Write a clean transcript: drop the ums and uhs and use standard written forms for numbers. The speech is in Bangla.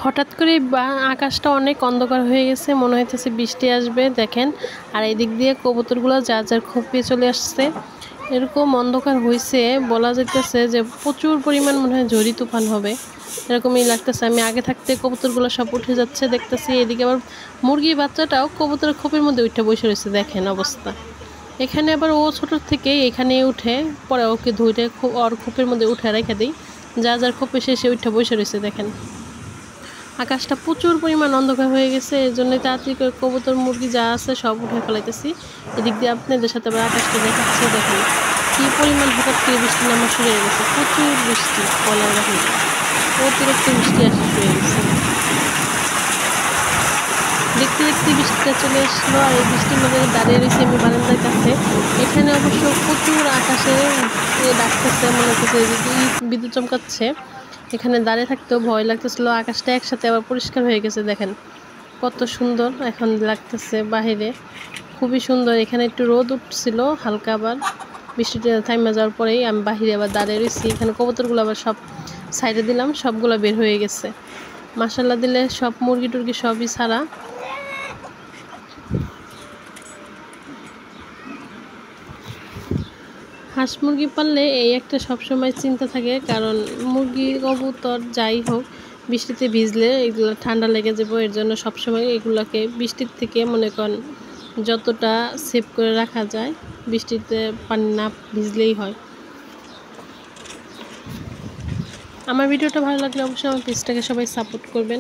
হঠাৎ করে আকাশটা অনেক অন্ধকার হয়ে গেছে, মনে হইতেছে বৃষ্টি আসবে। দেখেন, আর এই দিক দিয়ে কবুতরগুলো যার যার খোপে চলে আসছে। এরকম অন্ধকার হয়েছে, বলা যাইতেছে যে প্রচুর পরিমাণ মনে হয় ঝড়ি তুফান হবে, এরকমই লাগতেছে। আমি আগে থাকতে কবুতরগুলো সব উঠে যাচ্ছে দেখতেছি। এদিকে আবার মুরগির বাচ্চাটাও কবুতরের খোপের মধ্যে উঠে বসে রয়েছে, দেখেন অবস্থা। এখানে আবার ও ছোট থেকে এখানে উঠে, পরে ওকে ধরে ওর খোপের মধ্যে উঠে রেখে দিই। যার যার খোপে সে উঠে বসে রয়েছে। দেখেন আকাশটা প্রচুর পরিমাণ অন্ধকার হয়ে গেছে, এর জন্য তাড়াতাড়ি করে কবুতর মুরগি যা আছে সব উঠে ফেলাইতেছি। এদিক দিয়ে আপনাদের সাথে আবার আকাশটা দেখাচ্ছি। দেখেন কী পরিমাণ হঠাৎ করে বৃষ্টি নামা শুরু হয়ে গেছে, প্রচুর বৃষ্টি, বলার বাহিরে অতিরিক্ত বৃষ্টি আসা শুরু হয়ে গেছে। দেখতে দেখতে বৃষ্টিটা চলে আসলো, আর এই বৃষ্টির মধ্যে দাঁড়িয়ে রয়েছে আমি বারান্দার কাছে। এখানে অবশ্য প্রচুর আকাশে ডাকতেছে, মনে হচ্ছে বিদ্যুৎ চমকাচ্ছে। এখানে দাঁড়িয়ে থাকতেও ভয় লাগতেছিল। আকাশটা একসাথে আবার পরিষ্কার হয়ে গেছে, দেখেন কত সুন্দর এখন লাগতেছে বাহিরে, খুবই সুন্দর। এখানে একটু রোদ উঠছিল হালকা, আবার বৃষ্টিটা থাইমা যাওয়ার পরেই আমি বাহিরে আবার দাঁড়িয়ে রয়েছি। এখানে কবুতরগুলো আবার সব সাইডে দিলাম, সবগুলো বের হয়ে গেছে। মাশাল্লাহ দিলে সব মুরগি টুরগি সবই ছাড়া। হাঁস মুরগি পাললে এই একটা সবসময় চিন্তা থাকে, কারণ মুরগি কবুতর যাই হোক বৃষ্টিতে ভিজলে এগুলো ঠান্ডা লেগে যাবো। এর জন্য সবসময় এগুলোকে বৃষ্টির থেকে মনে করেন যতটা সেভ করে রাখা যায়, বৃষ্টিতে পানি না ভিজলেই হয়। আমার ভিডিওটা ভালো লাগলে অবশ্যই আমার পেজটাকে সবাই সাপোর্ট করবেন।